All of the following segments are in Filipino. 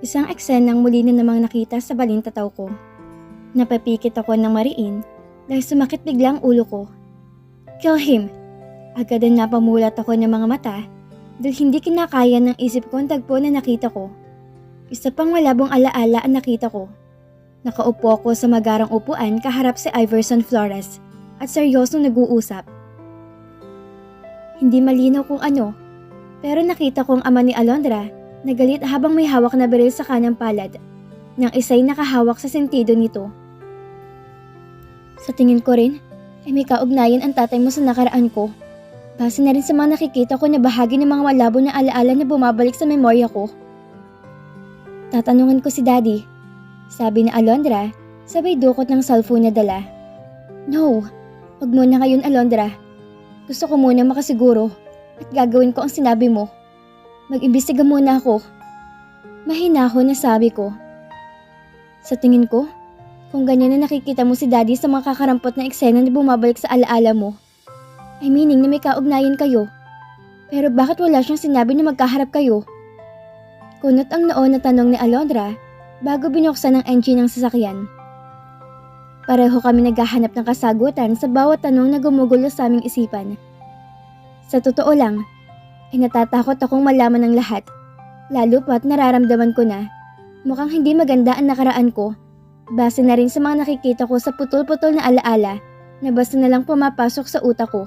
Isang eksenang muli na namang nakita sa balintataw ko. Napapikit ako ng mariin dahil sumakit biglang ulo ko. Kill him! Agad na napamulat ako ng mga mata dahil hindi kinakaya ng isip ko ang tagpo na nakita ko. Isa pang malabong alaala ang nakita ko. Nakaupo ako sa magarang upuan kaharap si Iverson Flores at seryosong nag-uusap. Hindi malinaw kung ano, pero nakita ko ang ama ni Alondra na galit habang may hawak na baril sa kanang palad, nang isa'y nakahawak sa sentido nito. Sa tingin ko rin, ay may kaugnayan ang tatay mo sa nakaraan ko. Base na rin sa mga nakikita ko na bahagi ng mga malabo na alaala na bumabalik sa memorya ko. Tatanungan ko si Daddy, sabi ni Alondra, sabay dukot ng cellphone na dala. No, wag muna ngayon Alondra. Gusto ko muna makasiguro at gagawin ko ang sinabi mo. Mag-imbestiga muna ako. Mahinahon na sabi ko. Sa tingin ko, kung ganyan na nakikita mo si Daddy sa mga kakarampot na eksena na bumabalik sa alaala mo, ay meaning na may kaugnayan kayo. Pero bakit wala siyang sinabi na magkaharap kayo? Kunot ang noon na tanong ni Alondra bago binuksan ang engine ng sasakyan. Pareho kami naghahanap ng kasagutan sa bawat tanong na gumugulo sa aming isipan. Sa totoo lang, ay natatakot akong malaman ng lahat, lalo pat nararamdaman ko na mukhang hindi maganda ang nakaraan ko, base na rin sa mga nakikita ko sa putol-putol na alaala na basta na lang pumapasok sa utak ko.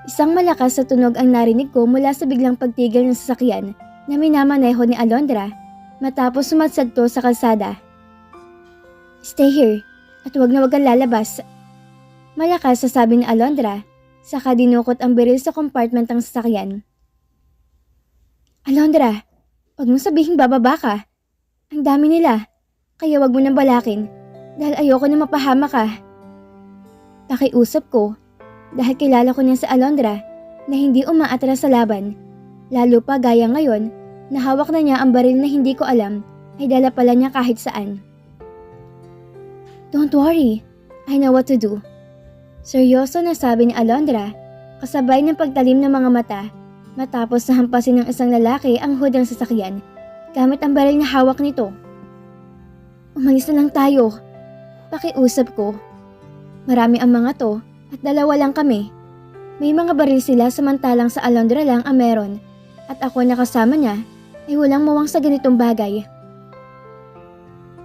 Isang malakas na tunog ang narinig ko mula sa biglang pagtigil ng sasakyan na minamaneho ni Alondra matapos sumadsagto sa kalsada. Stay here at wag kang lalabas. Malakas sa sabi ni Alondra, saka dinukot ang baril sa compartment ng sasakyan. Alondra, wag mong sabihing bababa ka. Ang dami nila, kaya wag mo nang balakin dahil ayoko na mapahama ka. Pakiusap ko dahil kilala ko niya sa Alondra na hindi umaatras sa laban, lalo pa gaya ngayon na hawak na niya ang baril na hindi ko alam ay dala pala niya kahit saan. Don't worry, I know what to do. Seryoso na sabi ni Alondra, kasabay ng pagtalim ng mga mata, matapos na hampasin ng isang lalaki ang hood ng sasakyan, gamit ang baril na hawak nito. Umalis na lang tayo. Pakiusap ko. Marami ang mga to at dalawa lang kami. May mga baril sila samantalang sa Alondra lang ang meron at ako na kasama niya ay walang mawang sa ganitong bagay.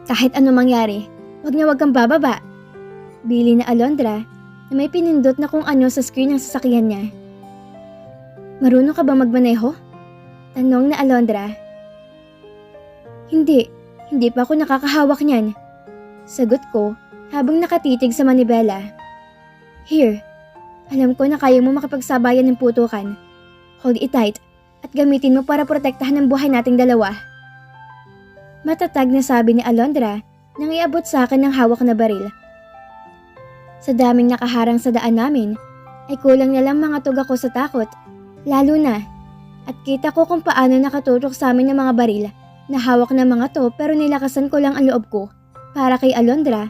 Kahit ano mangyari, wag kang bababa. Bili na Alondra na may pinindot na kung ano sa screen ng sasakyan niya. Marunong ka ba magmaneho? Tanong na Alondra. Hindi pa ako nakakahawak niyan. Sagot ko habang nakatitig sa manibela. Here, alam ko na kaya mo makapagsabayan ng putukan. Hold it tight at gamitin mo para protektahan ang buhay nating dalawa. Matatag na sabi ni Alondra nang iabot sa akin ng hawak na baril. Sa daming nakaharang sa daan namin, ay kulang na lang mga tuga ko sa takot, lalo na. At kita ko kung paano nakatutok sa amin ng mga baril na hawak ng mga to pero nilakasan ko lang ang loob ko para kay Alondra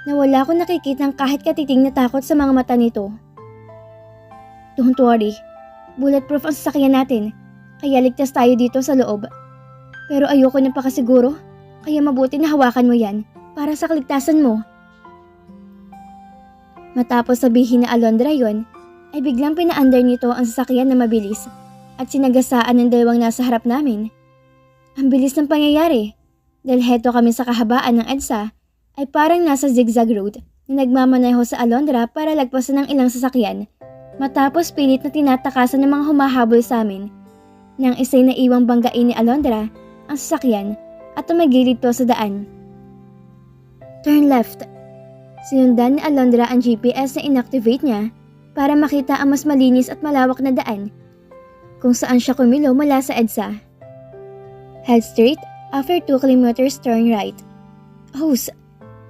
na wala akong nakikitang kahit katiting na takot sa mga mata nito. Don't worry, bulletproof ang sasakyan natin, kaya ligtas tayo dito sa loob. Pero ayoko nang pakasiguro, kaya mabuti na hawakan mo yan para sa kaligtasan mo. Matapos sabihin na Alondra yon, ay biglang pinaandar nito ang sasakyan na mabilis at sinagasaan ng dalawang nasa harap namin. Ang bilis ng pangyayari dahil heto kami sa kahabaan ng EDSA ay parang nasa zigzag road na nagmamaneho sa Alondra para lagpasan ng ilang sasakyan matapos pilit na tinatakasan ng mga humahabol sa amin. Nang isa'y naiwang banggain ni Alondra ang sasakyan at tumagilid to sa daan. Turn left. Sinundan ni Alondra ang GPS na inactivate niya para makita ang mas malinis at malawak na daan kung saan siya kumilo mula sa EDSA. Head straight after 2 kilometers turn right.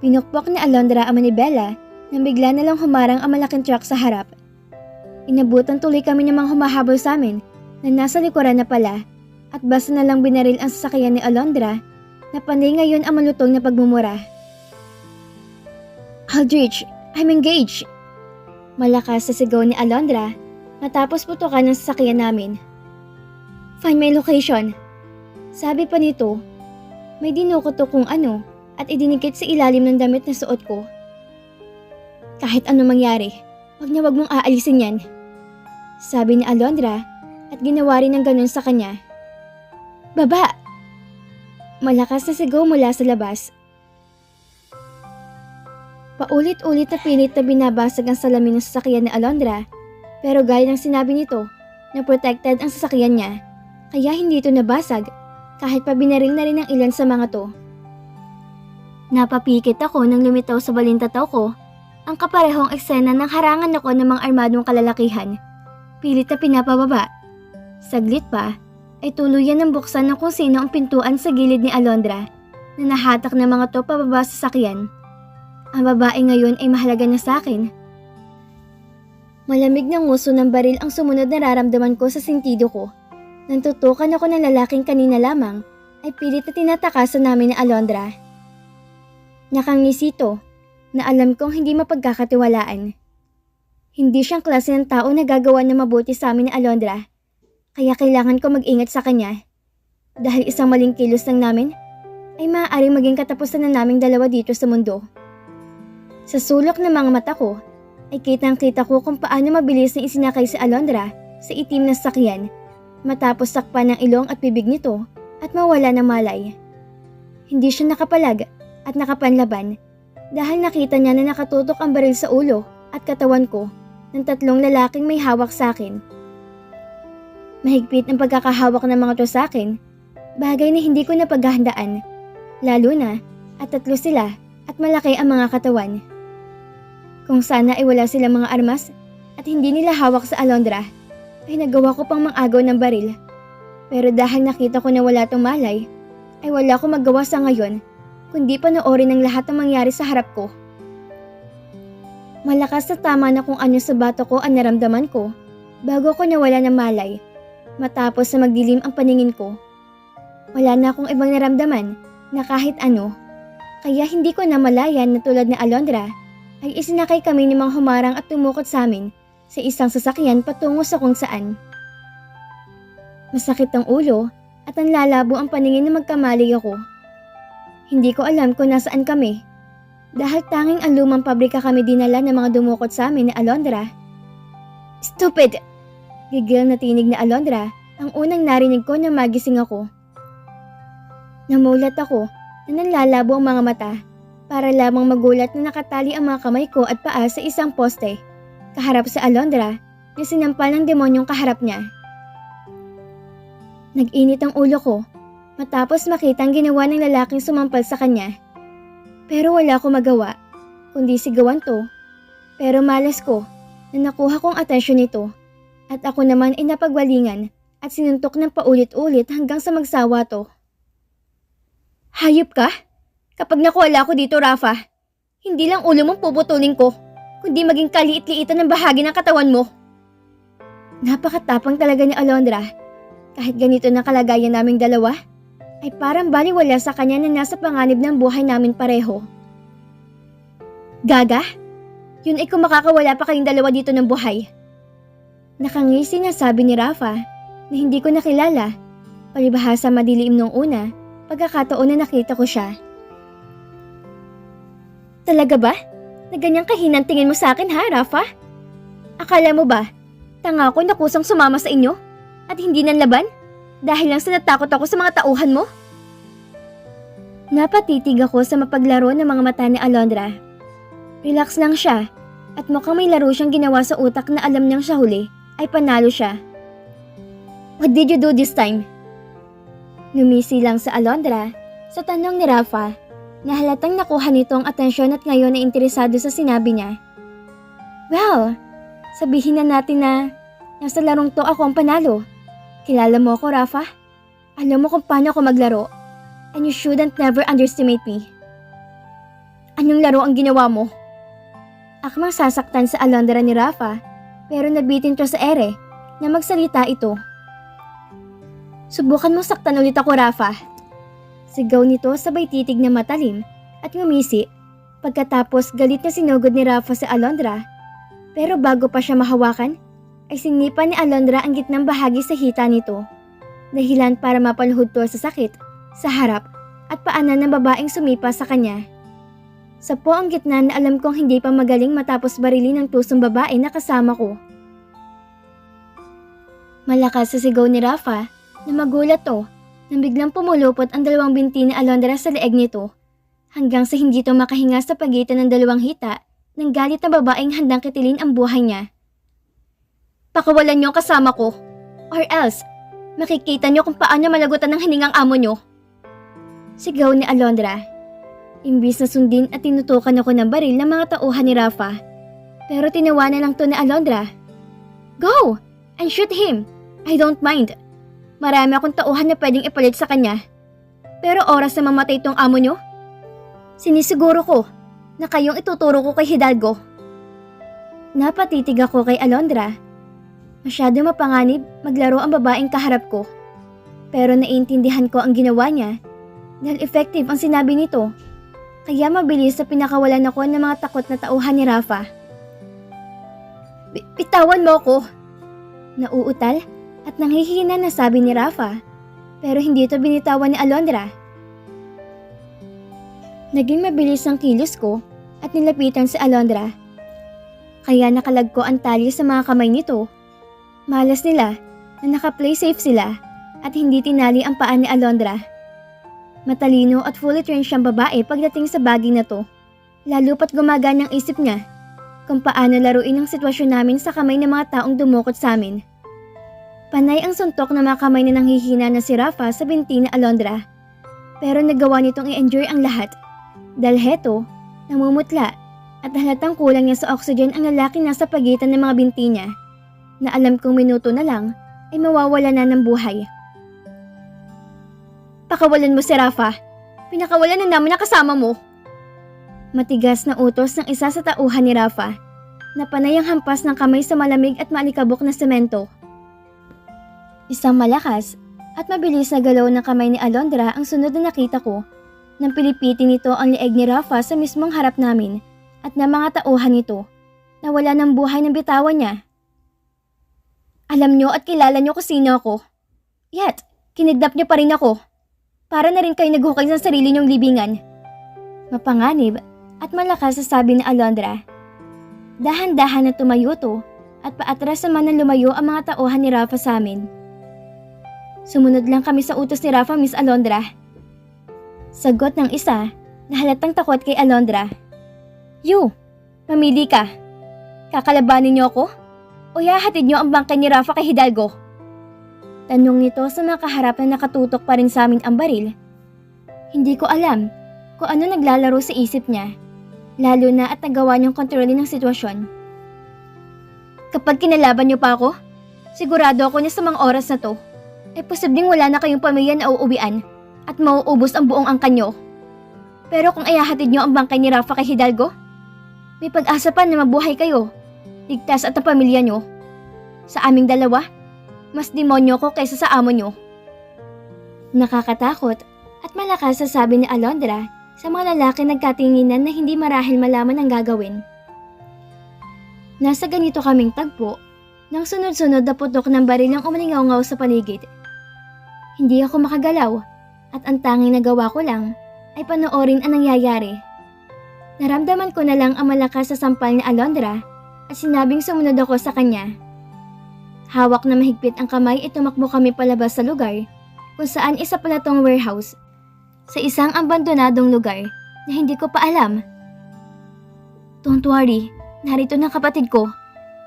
Pinukpok ni Alondra ang manibela nang bigla na lang humarang ang malaking truck sa harap. Inabutan tuloy kami ng mga humahabol sa amin na nasa likuran na pala at basta na lang binaril ang sasakyan ni Alondra na panay ngayon ang malutong na pagmumura. Aldrich, I'm engaged! Malakas sa sigaw ni Alondra matapos putukan ng sasakyan namin. Find my location. Sabi pa nito, may dinukot to kung ano at idinikit sa ilalim ng damit na suot ko. Kahit ano mangyari, wag mong aalisin yan. Sabi ni Alondra at ginawa rin ng ganun sa kanya. Baba! Malakas na sigaw mula sa labas. Paulit-ulit na pilit na binabasag ang salamin ng sasakyan ni Alondra, pero gaya ng sinabi nito na protected ang sasakyan niya, kaya hindi ito nabasag kahit pa binaril na rin ng ilan sa mga to. Napapikit ako nang lumitaw sa balintataw ko ang kaparehong eksena ng harangan ako ng mga armadong kalalakihan. Pilit na pinapababa. Saglit pa ay tuluyan ng buksan ng kung sino ang pintuan sa gilid ni Alondra na nahatak ng mga to pababa sa sakyan. Ang babae ngayon ay mahalaga na sa akin. Malamig na nguso ng baril ang sumunod na nararamdaman ko sa sentido ko. Nang tutukan ako ng lalaking kanina lamang, ay pilit na tinatakasan namin ni Alondra. Nakangisi ito na alam kong hindi mapagkakatiwalaan. Hindi siyang klase ng tao na gagawa na mabuti sa amin ni Alondra, kaya kailangan ko mag-ingat sa kanya. Dahil isang maling kilos lang namin, ay maaaring maging katapusan na naming dalawa dito sa mundo. Sa sulok ng mga mata ko, ay kitang-kita ko kung paano mabilis na isinakay si Alondra sa itim na sakyan matapos sakpan ng ilong at bibig nito at mawala ng malay. Hindi siya nakapalag at nakapanlaban dahil nakita niya na nakatutok ang baril sa ulo at katawan ko ng tatlong lalaking may hawak sa akin. Mahigpit ang pagkakahawak ng mga to sa akin, bagay na hindi ko napaghahandaan, lalo na at tatlo sila at malaki ang mga katawan. Kung sana ay wala silang mga armas at hindi nila hawak sa Alondra, ay nagawa ko pang mangagaw ng baril. Pero dahil nakita ko na wala tong malay, ay wala ko magawa sa ngayon, kundi panoorin ang lahat ng mangyari sa harap ko. Malakas na tama na kung ano sa bato ko ang naramdaman ko, bago ko nawala ng malay, matapos na magdilim ang paningin ko. Wala na akong ibang naramdaman na kahit ano, kaya hindi ko namalayan na tulad ni Alondra, ay isinakay kami ni Mang Humarang at tumukot sa amin sa isang sasakyan patungo sa kung saan. Masakit ang ulo at ang lalabo ang paningin na magkamali ako. Hindi ko alam kung nasaan kami dahil tanging ang lumang pabrika kami dinala ng mga dumukot sa amin ni Alondra. Stupid! Gigil na tinig ni Alondra ang unang narinig ko na magising ako. Namulat ako na nanlalabo ang mga mata para lamang magulat na nakatali ang mga kamay ko at paa sa isang poste, kaharap sa Alondra na sinampal ng demonyong kaharap niya. Nag-init ang ulo ko matapos makita ang ginawa ng lalaking sumampal sa kanya. Pero wala ko magawa, kundi sigawan to. Pero malas ko na nakuha kong atensyon nito at ako naman ay napagwalingan at sinuntok ng paulit-ulit hanggang sa magsawa to. Hayop ka? Kapag nakuwala ko dito, Rafa, hindi lang ulo mong puputulin ko, kundi maging kaliit-liitan ng bahagi ng katawan mo. Napakatapang talaga ni Alondra. Kahit ganito na kalagayan naming dalawa, ay parang baliwala sa kanya na nasa panganib ng buhay namin pareho. Gaga? Yun ay kung makakawala pa kayong dalawa dito ng buhay. Nakangisi na sabi ni Rafa na hindi ko nakilala, palibhasa madilim nung una, pagkakataon na nakita ko siya. Talaga ba? Na ganyang kahinang tingin mo sa akin ha, Rafa? Akala mo ba, tanga ako na kusang sumama sa inyo at hindi nanlaban dahil lang sa natakot ako sa mga tauhan mo? Napatitig ako sa mapaglaro ng mga mata ni Alondra. Relax lang siya at mukhang may laro siyang ginawa sa utak na alam niyang siya huli ay panalo siya. What did you do this time? Ngumisi lang sa Alondra sa tanong ni Rafa na halatang nakuha nito ang atensyon at ngayon ay interesado sa sinabi niya. Well, sabihin na natin na nasa larong to ako ang panalo. Kilala mo ako, Rafa? Alam mo kung paano ako maglaro and you shouldn't never underestimate me. Anong laro ang ginawa mo? Akmang sasaktan sa Alondra ni Rafa pero nabitin to sa ere na magsalita ito. Subukan mo saktan ulit ako, Rafa. Sigaw nito sabay titig na matalim at ngumisi pagkatapos galit na sinugod ni Rafa sa Alondra. Pero bago pa siya mahawakan, ay sinipan ni Alondra ang gitnang bahagi sa hita nito. Dahilan para mapaluhod to sa sakit, sa harap, at paanan ng babaeng sumipa sa kanya. Sa po ang gitna na alam kong hindi pa magaling matapos barilin ng tusong babae na kasama ko. Malakas sa sigaw ni Rafa na magulat to nang biglang pumulupot ang dalawang binti ni Alondra sa leeg nito hanggang sa hindi to makahinga sa pagitan ng dalawang hita ng galit na babaeng handang kitilin ang buhay niya. Pakawalan niyo ang kasama ko or else makikita niyo kung paano malagutan ng hiningang amo niyo. Sigaw ni Alondra. Imbis na sundin at tinutukan ako ng baril ng mga tauhan ni Rafa. Pero tinawanan lang to ni Alondra. Go! And shoot him! I don't mind. Marami akong tauhan na pwedeng ipalit sa kanya. Pero oras na mamatay itong amo nyo, sinisiguro ko na kayong ituturo ko kay Hidalgo. Napatitig ako kay Alondra. Masyado mapanganib maglaro ang babaeng kaharap ko. Pero naiintindihan ko ang ginawa niya dahil effective ang sinabi nito. Kaya mabilis sa pinakawalan ako ng mga takot na tauhan ni Rafa. Bitawan mo ako! Nauutal at nanghihina na sabi ni Rafa, pero hindi ito binitawan ni Alondra. Naging mabilis ang kilos ko at nilapitan si Alondra. Kaya nakalagko ang tali sa mga kamay nito. Malas nila na naka-play safe sila at hindi tinali ang paa ni Alondra. Matalino at fully trained siyang babae pagdating sa bagay na to. Lalo pat gumagana ang isip niya kung paano laruin ang sitwasyon namin sa kamay ng mga taong dumukot sa amin. Panay ang suntok na mga kamay na nanghihina na si Rafa sa binti ni Alondra. Pero nagawa nitong i-enjoy ang lahat. Dahil heto, namumutla at halatang kulang niya sa oxygen ang lalaki nasa pagitan ng mga binti niya na alam kong minuto na lang ay mawawala na ng buhay. Pakawalan mo si Rafa. Pinakawalan na namin ang kasama mo. Matigas na utos ng isa sa tauhan ni Rafa na panay ang hampas ng kamay sa malamig at maalikabok na semento. Isang malakas at mabilis na galaw ng kamay ni Alondra ang sunod na nakita ko nang pilipitin nito ang leeg ni Rafa sa mismong harap namin at ng mga tauhan nito na wala ng buhay ng bitawan niya. Alam niyo at kilala niyo kung sino ako. Yet, kinidnap niyo pa rin ako. Para na rin kayo naghukay sa sarili niyong libingan. Mapanganib at malakas sa sabi ni Alondra. Dahan-dahan na tumayo to at paatras naman na lumayo ang mga tauhan ni Rafa sa amin. Sumunod lang kami sa utos ni Rafa, Miss Alondra. Sagot ng isa na halatang takot kay Alondra. You, mamili ka. Kakalabanin niyo ako? O ihahatid niyo ang bangkay ni Rafa kay Hidalgo? Tanong nito sa mga kaharap na nakatutok pa rin sa amin ang baril. Hindi ko alam kung ano naglalaro sa isip niya, lalo na at nagawa niyang kontrolin ang sitwasyon. Kapag kinalaban niyo pa ako, sigurado ako niya sa mga oras na to, ay posibleng wala na kayong pamilya na uuwian at mauubos ang buong angkan niyo. Pero kung ayahatid niyo ang bangkay ni Rafa kay Hidalgo, may pag-asa pa na mabuhay kayo, ligtas at ang pamilya niyo. Sa aming dalawa, mas demonyo ko kaysa sa amo niyo. Nakakatakot at malakas sa sabi ni Alondra sa mga lalaki nagkatinginan na hindi marahil malaman ang gagawin. Nasa ganito kaming tagpo nang sunod-sunod na putok ng baril ang umalingaw-ngaw sa paligid. Hindi ako makagalaw at ang tanging nagawa ko lang ay panoorin ang nangyayari. Naramdaman ko na lang ang malakas sa sampal ni Alondra at sinabing sumunod ako sa kanya. Hawak na mahigpit ang kamay at tumakbo kami palabas sa lugar kung saan isa pala tong warehouse sa isang abandonadong lugar na hindi ko pa alam. Don't worry, narito na kapatid ko.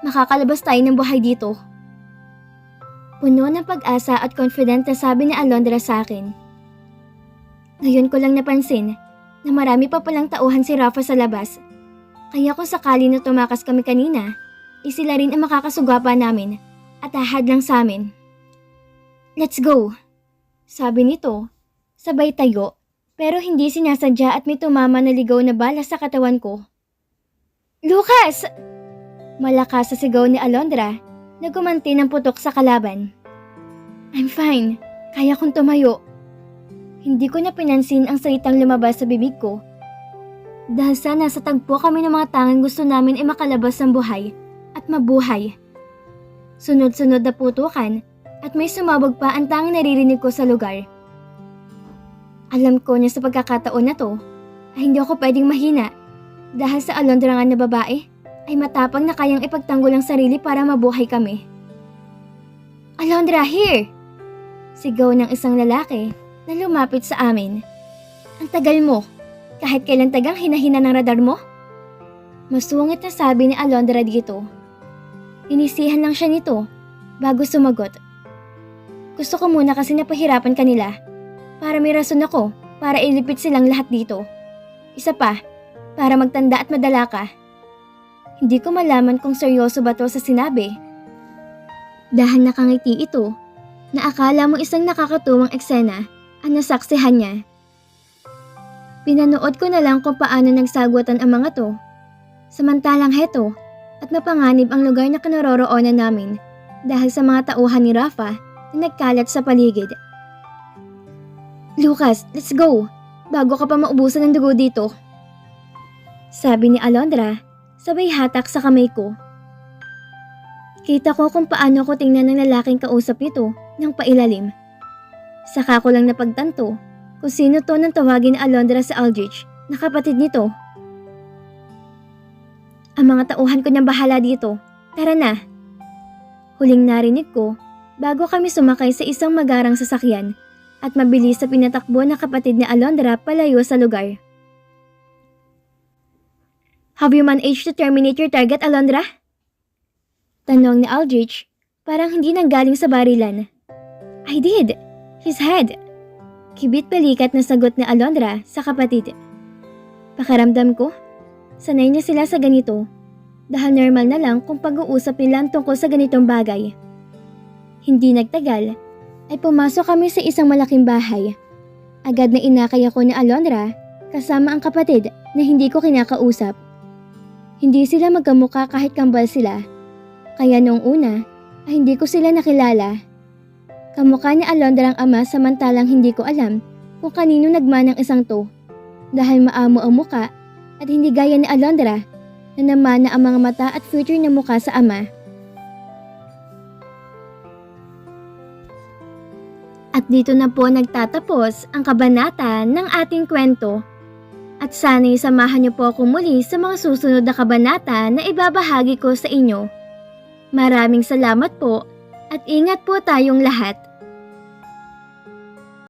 Makakalabas tayo ng buhay dito. Puno ng pag-asa at confident na sabi ni Alondra sa akin. Ngayon ko lang napansin na marami pa palang tauhan si Rafa sa labas. Kaya kung sakali na tumakas kami kanina, sila rin ang makakasugapa namin at ahad lang sa amin. Let's go, sabi nito, sabay tayo, pero hindi sinasadya at may tumama na ligaw na bala sa katawan ko. Lucas! Malakas sa sigaw ni Alondra na gumanti ng putok sa kalaban. I'm fine, kaya kong tumayo. Hindi ko na pinansin ang salitang lumabas sa bibig ko. Dahil sa nasa tagpo kami ng mga tangang gusto namin ay makalabas ng buhay at mabuhay. Sunod-sunod na putukan at may sumabog pa ang tanging naririnig ko sa lugar. Alam ko na sa pagkakataon na to ay hindi ako pwedeng mahina dahil sa Alondra nga na babae ay matapang na kayang ipagtanggol ang sarili para mabuhay kami. Alondra, here! Sigaw ng isang lalaki na lumapit sa amin. Ang tagal mo, kahit kailan tagang hinahina ng radar mo? Masungit na sabi ni Alondra dito. Inisihan lang siya nito bago sumagot. Gusto ko muna kasi napahirapan kanila para may rason ako para ilipit silang lahat dito. Isa pa, para magtanda at madala ka. Hindi ko malaman kung seryoso ba to sa sinabi. Dahil nakangiti ito na akala mo isang nakakatuwang eksena ang nasaksihan niya. Pinanood ko na lang kung paano nagsagwatan ang mga to. Samantalang heto at napanganib ang lugar na kinaroroonan namin dahil sa mga tauhan ni Rafa na nagkalat sa paligid. Lucas, let's go! Bago ka pa maubusan ng dugo dito. Sabi ni Alondra, sabay hatak sa kamay ko. Kita ko kung paano ko tingnan ng lalaking kausap nito ng pailalim. Saka ko lang napagtanto kung sino to nang tawagin ni Alondra sa Aldrich na kapatid nito. Ang mga tauhan ko niyang bahala dito. Tara na. Huling narinig ko bago kami sumakay sa isang magarang sasakyan at mabilis sa pinatakbo na kapatid ni Alondra palayo sa lugar. Have you managed to terminate your target, Alondra? Tanong ni Aldrich, parang hindi nanggaling sa barilan. I did. His head. Kibit balikat na sagot ni Alondra sa kapatid. Pakaramdam ko, sanay na sila sa ganito. Dahil normal na lang kung pag-uusap nila ang tungkol sa ganitong bagay. Hindi nagtagal, ay pumasok kami sa isang malaking bahay. Agad na inakay ako ni Alondra kasama ang kapatid na hindi ko kinakausap. Hindi sila magkamukha kahit kambal sila. Kaya noong una ay hindi ko sila nakilala. Kamukha ni Alondra ang ama samantalang hindi ko alam kung kanino nagmanang isang to. Dahil maamo ang muka at hindi gaya ni Alondra na namana ang mga mata at future na muka sa ama. At dito na po nagtatapos ang kabanata ng ating kwento. At sana'y samahan niyo po ako muli sa mga susunod na kabanata na ibabahagi ko sa inyo. Maraming salamat po at ingat po tayong lahat.